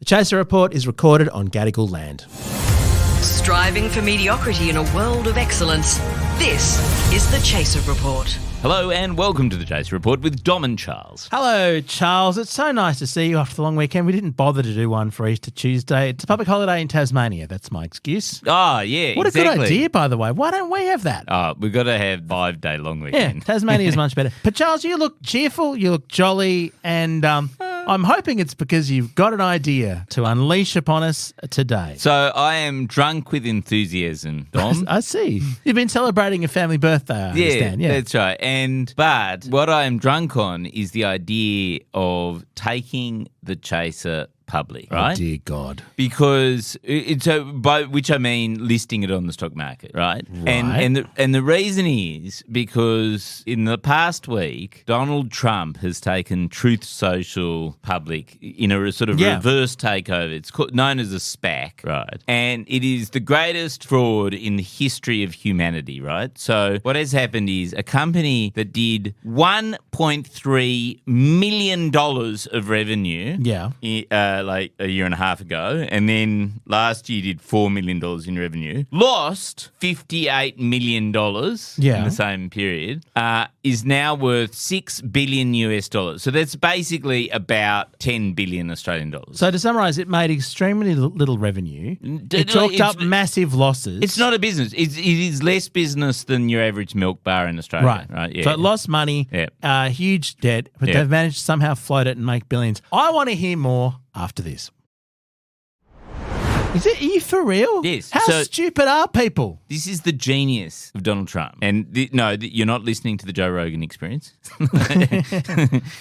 The Chaser Report is recorded on Gadigal land. Striving for mediocrity in a world of excellence. This is the Chaser Report. Hello and welcome to the Chaser Report with Dom and Charles. Hello, Charles. It's so nice to see you after the long weekend. We didn't bother to do one for Easter Tuesday. It's a public holiday in Tasmania. That's my excuse. Oh, yeah, What exactly. a good idea, by the way. Why don't we have that? Oh, we've got to have 5-day long Yeah, weekend. Tasmania is much better. But, Charles, you look cheerful, you look jolly, and I'm hoping it's because you've got an idea to unleash upon us today. So I am drunk with enthusiasm, Dom. I see. You've been celebrating a family birthday, I understand. Yeah, that's right. But what I am drunk on is the idea of taking the Chaser public, right? Oh, dear God. Because it's by which I mean listing it on the stock market, right? Right. And the reason is because in the past week, Donald Trump has taken Truth Social public in a sort of reverse takeover. It's known as a SPAC, right? And it is the greatest fraud in the history of humanity, right? So what has happened is a company that did $1.3 million of revenue, like a year and a half ago, and then last year did $4 million in revenue, lost $58 million in the same period, is now worth $6 billion US. So that's basically about 10 billion Australian dollars. So to summarise, it made extremely little revenue. It chalked up massive losses. It's not a business. It is less business than your average milk bar in Australia. Right. Yeah. So it lost money, huge debt, but they've managed to somehow float it and make billions. I want to hear more after this. Are you for real? Yes. How stupid are people? This is the genius of Donald Trump. And you're not listening to the Joe Rogan Experience.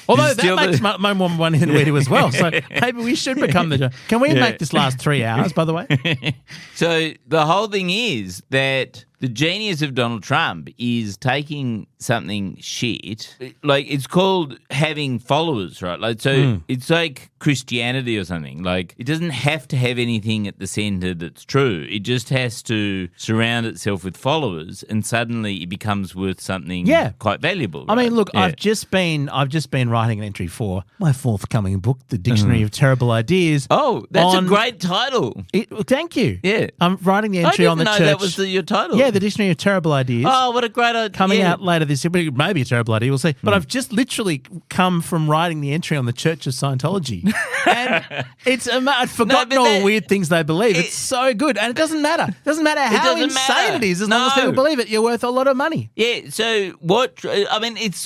Although that makes my one in we do as well. So maybe we should become the Joe. Can we make this last 3 hours, by the way? So the whole thing is that the genius of Donald Trump is taking something shit, like it's called having followers, right? Like it's like Christianity or something. Like it doesn't have to have anything at the center that's true. It just has to surround itself with followers, and suddenly it becomes worth something quite valuable. Right? I mean, look, I've just been writing an entry for my forthcoming book, The Dictionary of Terrible Ideas. Oh, that's a great title. Thank you. Yeah, I'm writing the entry on the church. I didn't know that was your title. Yeah, The Dictionary of Terrible Ideas. Oh, what a great idea. Coming out later this year. Maybe a terrible idea, we'll see. But I've just literally come from writing the entry on the Church of Scientology. And I'd forgotten all the weird things they believe. It's so good. And it doesn't matter. It doesn't matter how insane it is. As long as people believe it, you're worth a lot of money. Yeah, so it's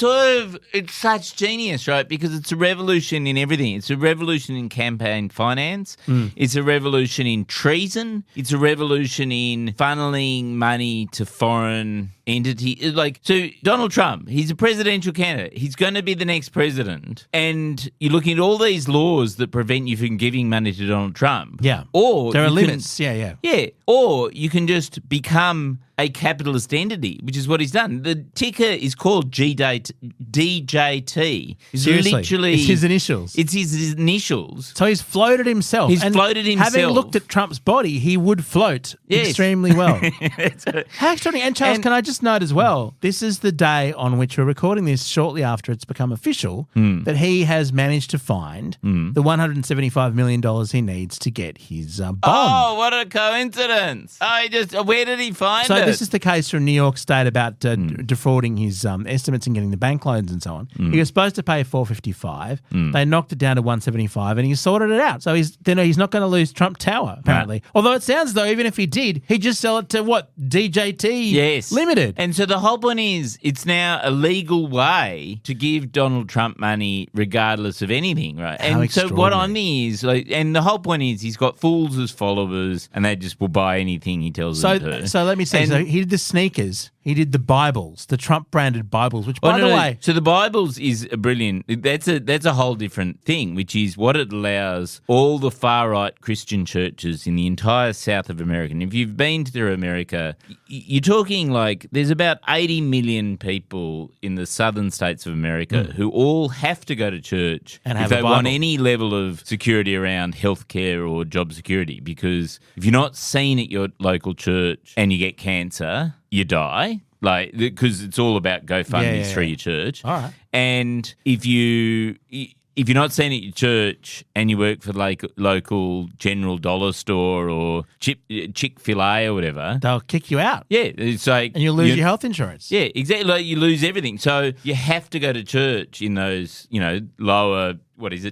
such genius, right? Because it's a revolution in everything. It's a revolution in campaign finance. It's a revolution in treason. It's a revolution in funneling money to foreign entity. So Donald Trump, he's a presidential candidate. He's going to be the next president. And you're looking at all these laws that prevent you from giving money to Donald Trump. Yeah. Or there are limits. Yeah. Or you can just become a capitalist entity, which is what he's done. The ticker is called DJT. Seriously, literally, it's his initials. It's his initials. So he's floated himself. Having looked at Trump's body, he would float extremely well. How extraordinary. And Charles, can I just note as well, this is the day on which we're recording this shortly after it's become official that he has managed to find the $175 million he needs to get his bond. Oh, what a coincidence. Where did he find it? This is the case from New York State about defrauding his estimates and getting the bank loans and so on. He was supposed to pay $455. They knocked it down to $175, and he sorted it out. So he's not going to lose Trump Tower, apparently. Right. Although it sounds though, even if he did, he'd just sell it to DJT Limited. And so the whole point is it's now a legal way to give Donald Trump money regardless of anything, right? And so what I mean is, and the whole point is he's got fools as followers, and they just will buy anything he tells them to. So let me say, so he did the sneakers, he did the Bibles, the Trump-branded Bibles, which, by the way... So the Bibles is brilliant. That's a whole different thing, which is what it allows all the far-right Christian churches in the entire south of America. And if you've been to America, you're talking like there's about 80 million people in the southern states of America who all have to go to church and if they want any level of security around healthcare or job security. Because if you're not seen at your local church and you get cancer, you die. Because it's all about GoFundMes for your church. All right. And if you if you're not seen at your church and you work for like local general dollar store or Chick-fil-A or whatever, they'll kick you out. Yeah, it's like, and you'll lose your health insurance. Yeah, exactly. Like you lose everything. So you have to go to church in those, lower,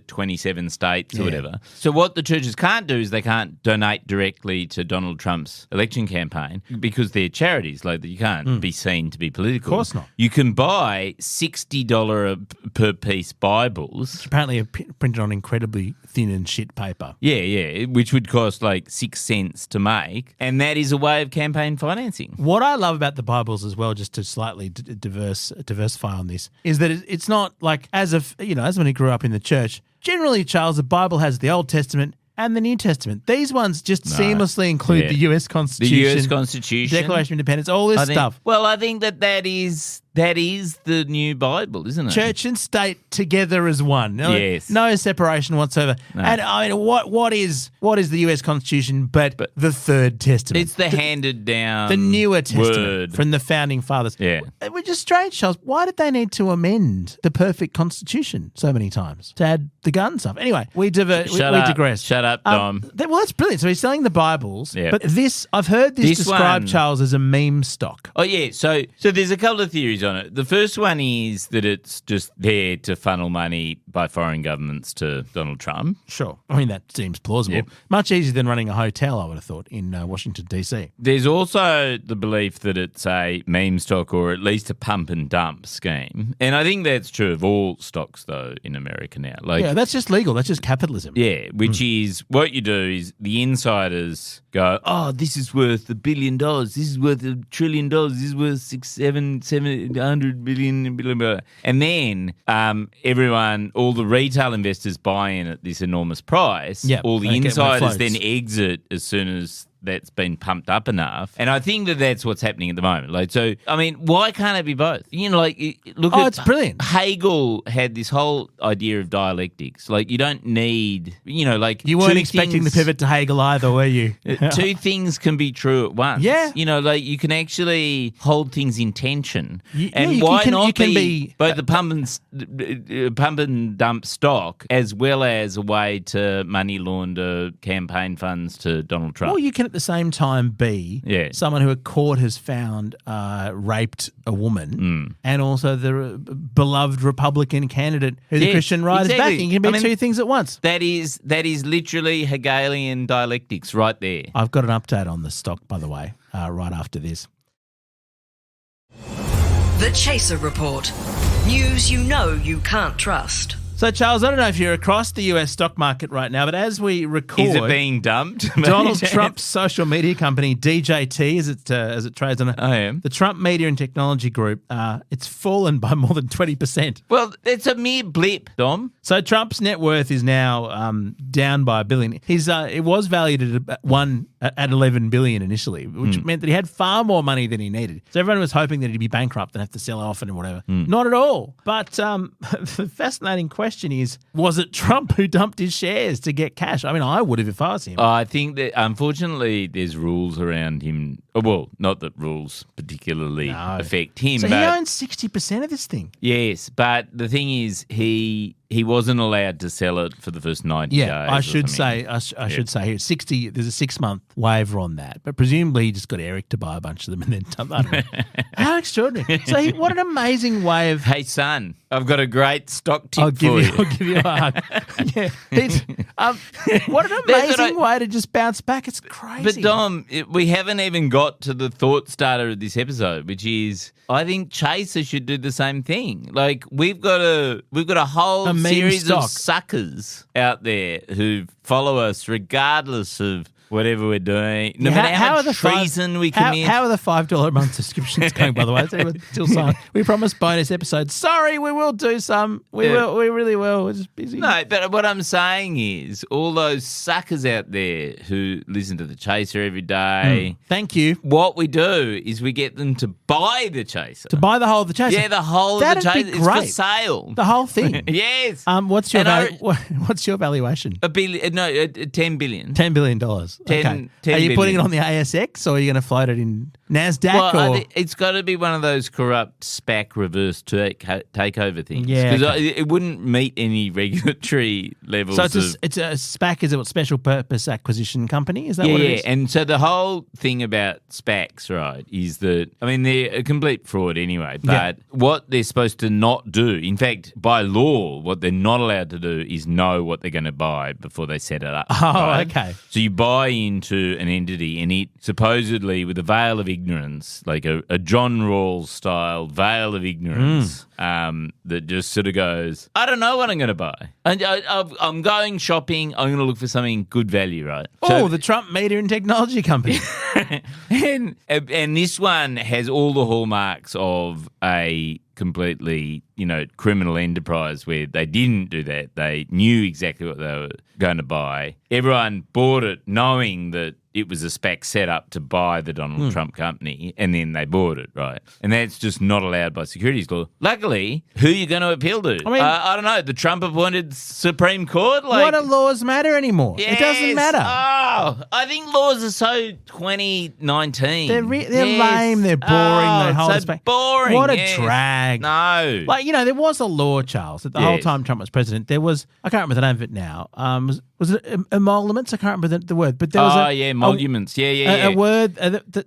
27 states or whatever. So what the churches can't do is they can't donate directly to Donald Trump's election campaign because they're charities. Like you can't be seen to be political. Of course not. You can buy $60 per piece Bibles. Which apparently are printed on incredibly thin and shit paper. Yeah, which would cost like 6 cents to make. And that is a way of campaign financing. What I love about the Bibles as well, just to slightly diversify on this, is that it's not like as someone who grew up in the church, generally, Charles, the Bible has the Old Testament and the New Testament. These ones just seamlessly include the US Constitution. The US Constitution. Declaration of Independence, all this stuff. Well, I think that is the new Bible, isn't it? Church and state together as one. Yes. No separation whatsoever. No. And I mean, what is the US Constitution but the Third Testament? It's the handed down the newer Testament word from the founding fathers. Yeah. Which is strange, Charles. Why did they need to amend the perfect Constitution so many times to add the gun stuff? Anyway, we digress. Shut up, Dom. Well, that's brilliant. So he's selling the Bibles, but I've heard this described, one, Charles, as a meme stock. Oh yeah. So there's a couple of theories on it. The first one is that it's just there to funnel money by foreign governments to Donald Trump. Sure. I mean, that seems plausible. Yep. Much easier than running a hotel, I would have thought, in Washington, D.C. There's also the belief that it's a meme stock or at least a pump and dump scheme. And I think that's true of all stocks, though, in America now. Yeah, that's just legal. That's just capitalism. Yeah, which is what you do is the insiders go, oh, this is worth $1 billion. This is worth $1 trillion. This is worth 700 billion, blah, blah, blah. And then all the retail investors buy in at this enormous price. Yep. All the insiders then exit as soon as that's been pumped up enough. And I think that's what's happening at the moment. Like, so, I mean, why can't it be both? Look at... it's brilliant. Hegel had this whole idea of dialectics. Like, you don't need, You weren't expecting the pivot to Hegel either, were you? Two things can be true at once. Yeah. You can actually hold things in tension. And why not be both the pump and dump stock as well as a way to money launder campaign funds to Donald Trump? Well, you can at the same time be someone who a court has found raped a woman and also the beloved Republican candidate who the Christian right is backing. You can be two things at once. That is literally Hegelian dialectics right there. I've got an update on the stock, by the way, right after this. The Chaser Report. News you can't trust. So, Charles, I don't know if you're across the US stock market right now, but as we record... Is it being dumped? Donald Trump's social media company, DJT, as it trades on the Trump Media and Technology Group, it's fallen by more than 20%. Well, it's a mere blip, Dom. So Trump's net worth is now down by $1 billion. It was valued at $11 billion initially, which meant that he had far more money than he needed. So everyone was hoping that he'd be bankrupt and have to sell off and whatever. Not at all. But the fascinating question is, was it Trump who dumped his shares to get cash? I mean, I would have if I was him. I think that, unfortunately, there's rules around him. Well, not that rules particularly affect him. So he owns 60% of this thing. Yes, but the thing is, he wasn't allowed to sell it for the first 90 days. I should say, here, 60. There's a 6-month waiver on that, but presumably he just got Eric to buy a bunch of them and then dump. I don't know. How extraordinary! So what an amazing way of. Hey son, I've got a great stock tip for you. I'll give you a hug. What an amazing way to just bounce back. It's crazy. But Dom, we haven't even got to the thought starter of this episode, which is I think Chaser should do the same thing. Like we've got a whole series of suckers out there who follow us regardless of whatever we're doing, no matter how much treason we commit. How are the $5 a month subscriptions going, by the way? Still signed. We promised bonus episodes. Sorry, we will do some. We will. We really will. We're just busy. No, but what I'm saying is all those suckers out there who listen to The Chaser every day. Thank you. What we do is we get them to buy The Chaser. To buy the whole of The Chaser? Yeah, the whole of The Chaser. It's for sale. The whole thing? Yes. What's your valuation? $1 billion. No, $10 billion. $10 billion. Okay. Are you putting it on the ASX or are you going to float it in NASDAQ? Well, or? I think it's got to be one of those corrupt SPAC reverse takeover things. Yeah, because it wouldn't meet any regulatory levels. So it's a SPAC, is it? What, special purpose acquisition company? Is that what it is? Yeah, and so the whole thing about SPACs, right, is that, I mean, they're a complete fraud anyway, but what they're supposed to not do, in fact, by law, what they're not allowed to do is know what they're going to buy before they set it up. Oh, right? okay. So you buy into an entity and it supposedly, with a veil of ignorance, like a John Rawls style veil of ignorance, that just sort of goes, I don't know what I'm going to buy. And I'm going shopping. I'm going to look for something good value, right? So, the Trump Media and Technology Company. and this one has all the hallmarks of a completely, criminal enterprise where they didn't do that. They knew exactly what they were going to buy. Everyone bought it knowing that it was a SPAC set up to buy the Donald Trump company, and then they bought it, right? And that's just not allowed by securities law. Luckily, who are you going to appeal to? I mean, I don't know, the Trump-appointed Supreme Court? What do laws matter anymore? Yes. It doesn't matter. Oh, I think laws are so 2019. They're lame, they're boring, they hold us back. Boring. What a drag. No. Like, there was a law, Charles, that the whole time Trump was president, there was, I can't remember the name of it now, was it emoluments? I can't remember the word, but there was emoluments. A word.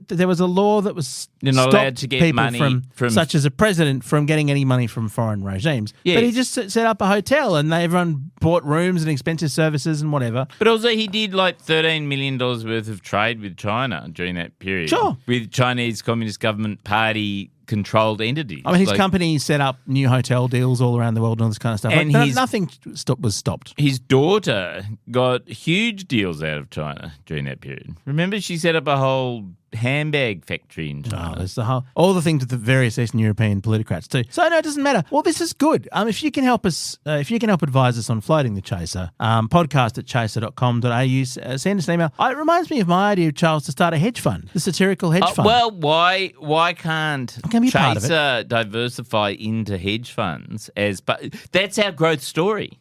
There was a law that was you're not allowed to get money from such as a president, from getting any money from foreign regimes. Yes. But he just set up a hotel, and everyone bought rooms and expensive services and whatever. But also, he did like $13 million worth of trade with China during that period. Sure, with Chinese Communist Government Party controlled entities. I mean, his company set up new hotel deals all around the world and all this kind of stuff. And nothing was stopped. His daughter got huge deals out of China during that period. Remember, she set up a whole handbag factory in China. Oh, there's all the things with the various Eastern European plutocrats too. So no, it doesn't matter. Well, this is good. If you can help us, if you can help advise us on floating the Chaser, podcast@chaser.com.au, send us an email. It reminds me of my idea, Charles, to start a hedge fund, the satirical hedge fund. Well, why can't be part of Chaser diversify into hedge funds but that's our growth story.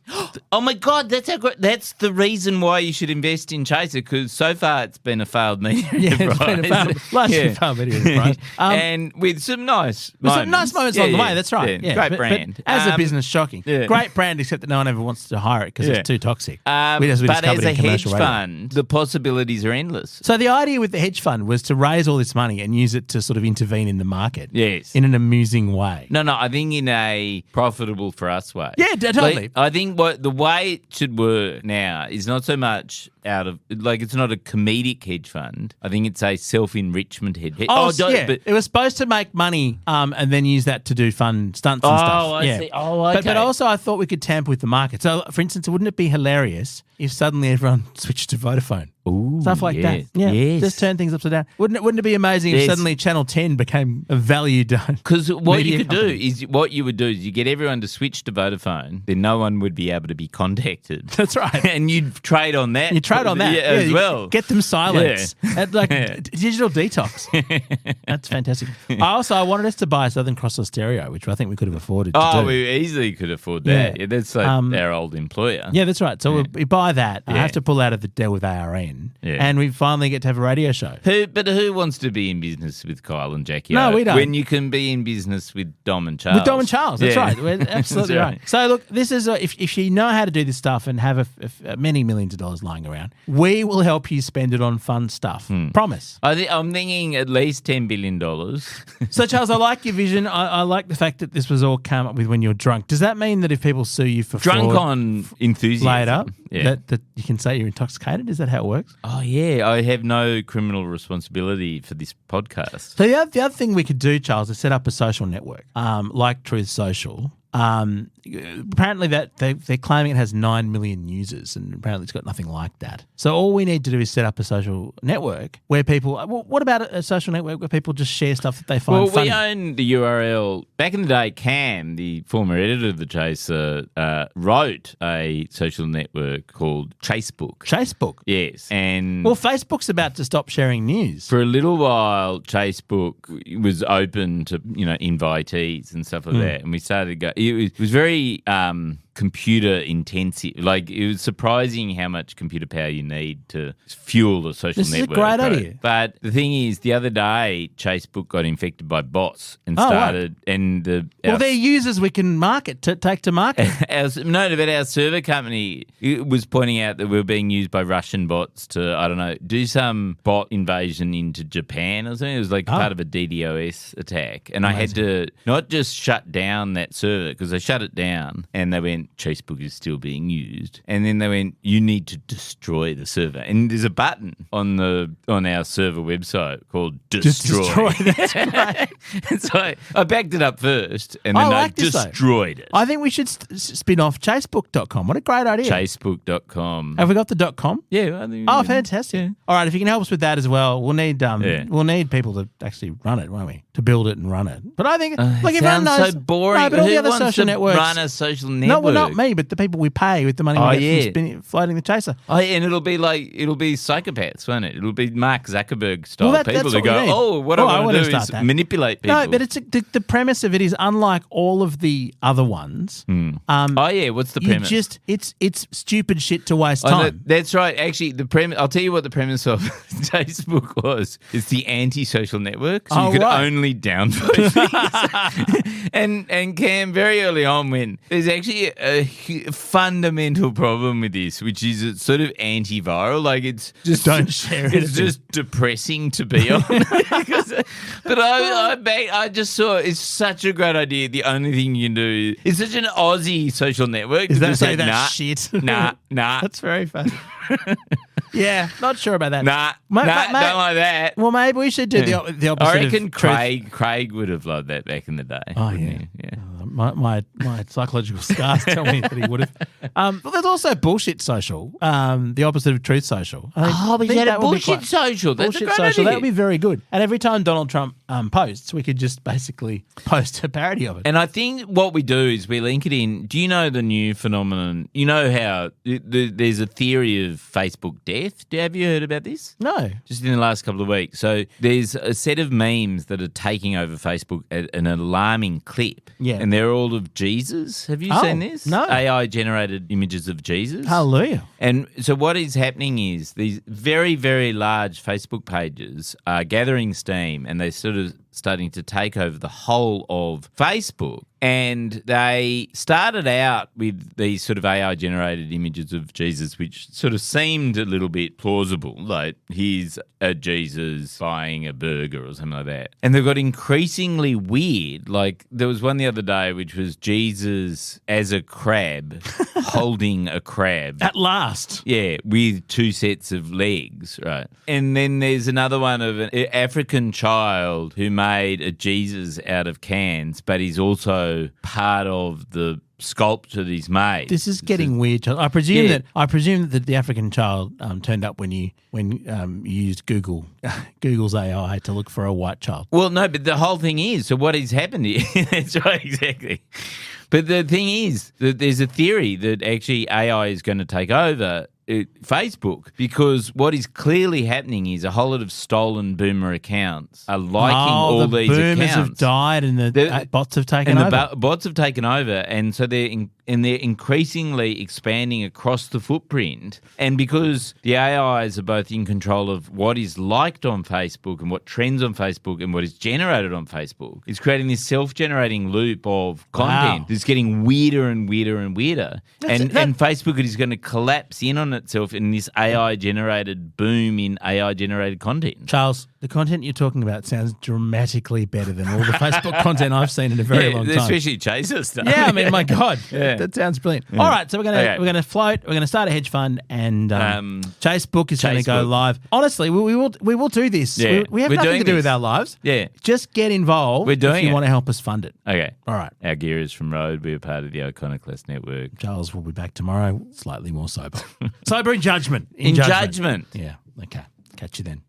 Oh my God, that's the reason why you should invest in Chaser, because so far it's been a failed media enterprise. Largely failed media enterprise. And with some nice moments along the way, that's right. Yeah, great brand. But as a business, shocking. Yeah. Great brand, except that no one ever wants to hire it because it's too toxic. But as a hedge fund, the possibilities are endless. So the idea with the hedge fund was to raise all this money and use it to sort of intervene in the market. Yes. In an amusing way. No, I think in a profitable for us way. Yeah, totally. I think the way it should work now is not so much it's not a comedic hedge fund. I think it's a self-enrichment hedge fund. But it was supposed to make money and then use that to do fun stunts and stuff. I see. Oh, okay. But also I thought we could tamper with the market. So, for instance, wouldn't it be hilarious if suddenly everyone switched to Vodafone? Ooh, stuff like that. Yeah. Yes. Just turn things upside down. Wouldn't it be amazing if suddenly Channel 10 became a valued Because what you would do is you get everyone to switch to Vodafone, then no one would be able to be contacted. That's right. And you'd trade on that. As well. Get them silence. Digital detox. That's fantastic. I wanted us to buy a Southern Cross stereo, which I think we could have afforded to do. Oh, we easily could afford that. Yeah, that's like our old employer. Yeah, that's right. So we buy that. I have to pull out of the deal with ARN. Yeah. And we finally get to have a radio show. Who wants to be in business with Kyle and Jackie? No, we don't. When you can be in business with Dom and Charles. With Dom and Charles, that's right. We're absolutely right. So look, this is if you know how to do this stuff and have many millions of dollars lying around, we will help you spend it on fun stuff. Promise. I'm thinking at least $10 billion. So Charles, I like your vision. I like the fact that this was all come up with when you're drunk. Does that mean that if people sue you for drunk fraud on enthusiasm later, that you can say you're intoxicated? Is that how it works? Oh yeah, I have no criminal responsibility for this podcast. So the other thing we could do, Charles, is set up a social network, like Truth Social. Apparently that they're claiming it has 9 million users, and apparently it's got nothing like that. So all we need to do is set up a social network where people. Well, what about a social network where people just share stuff that they find funny? Well, we own the URL. Back in the day, Cam, the former editor of the Chaser, wrote a social network called Chasebook. Chasebook, yes, and Facebook's about to stop sharing news. For a little while, Chasebook was open to invitees and stuff like that, and we started to go. It was very computer intensive. Like, it was surprising how much computer power you need to fuel a social network. This is a great idea. But the thing is, the other day, Facebook got infected by bots and started, and they're users we can take to market. But our server company was pointing out that we were being used by Russian bots to, I don't know, do some bot invasion into Japan or something. It was like part of a DDoS attack. And I had to not just shut down that server, because they shut it down and they went, Facebook is still being used. And then they went, you need to destroy the server. And there's a button on our server website called Destroy. That's right. So I backed it up first and then I destroyed it. I think we should spin off chasebook.com. What a great idea. Chasebook.com. Have we got the .com? Yeah. I think fantastic. Yeah. All right, if you can help us with that as well, we'll need people to actually run it, won't we? To build it and run it. But I think like everyone knows, so boring. No, but all the other social networks run a social network. No, well, not me, but the people we pay with the money we get from floating the chaser. And it'll be psychopaths, won't it? It'll be Mark Zuckerberg style people who go, what I want to do is manipulate people. No, but it's the premise of it is unlike all of the other ones. What's the premise? It's stupid shit to waste time. That's right. Actually, the premise. I'll tell you what the premise of Facebook was. It's the anti-social network. So you could only downvote things. and Cam, very early on, when there's actually a fundamental problem with this, which is it's sort of antiviral. Like, it's just don't share it. It's just depressing to be on. But I just saw it's such a great idea. The only thing you can do is such an Aussie social network. Is that say that shit? Nah. That's very funny. Yeah, not sure about that. Nah, don't like that. Well, maybe we should do the opposite. I reckon Craig would have loved that back in the day. Oh, yeah. My psychological scars tell me that he would have. But there's also bullshit social, the opposite of truth social. But you had a bullshit social. That's bullshit a great social. idea. That would be very good. And every time Donald Trump posts, we could just basically post a parody of it. And I think what we do is we link it in. Do you know the new phenomenon? You know how there's a theory of Facebook death? Have you heard about this? No. Just in the last couple of weeks. So there's a set of memes that are taking over Facebook at an alarming clip. Yeah. And they're all of Jesus. Have you seen this? No. AI-generated images of Jesus. Hallelujah. And so what is happening is these very, very large Facebook pages are gathering steam, and they're sort of starting to take over the whole of Facebook. And they started out with these sort of AI-generated images of Jesus, which sort of seemed a little bit plausible, like he's a Jesus buying a burger or something like that. And they got increasingly weird. Like, there was one the other day which was Jesus as a crab holding a crab. At last. Yeah, with two sets of legs, right? And then there's another one of an African child who made a Jesus out of cans, but he's also part of the sculpture that he's made. This is getting weird. I presume that the African child turned up when you used Google's AI to look for a white child. Well, no, but the whole thing is, so what has happened here? That's right, exactly. But the thing is that there's a theory that actually AI is going to take over Facebook, because what is clearly happening is a whole lot of stolen boomer accounts are liking all these accounts. The boomers have died and the bots have taken over. And the bots have taken over, and so they're increasingly expanding across the footprint. And because the AIs are both in control of what is liked on Facebook and what trends on Facebook and what is generated on Facebook, it's creating this self-generating loop of content that's getting weirder and weirder and weirder. And Facebook is going to collapse in on itself in this AI-generated boom in AI-generated content. Charles, the content you're talking about sounds dramatically better than all the Facebook content I've seen in a very long time. Especially Chaser stuff. Yeah, I mean, my God. Yeah. That sounds brilliant. Yeah. All right, so we're gonna float. We're gonna start a hedge fund, and Chase Book is going to go live. Honestly, we will do this. Yeah. We have nothing to do with our lives. Yeah, just get involved. We're doing if you want to help us fund it. Okay. All right. Our gear is from Rode. We are part of the Iconoclast Network. Charles will be back tomorrow, slightly more sober. Sober in judgment. In judgment. Yeah. Okay. Catch you then.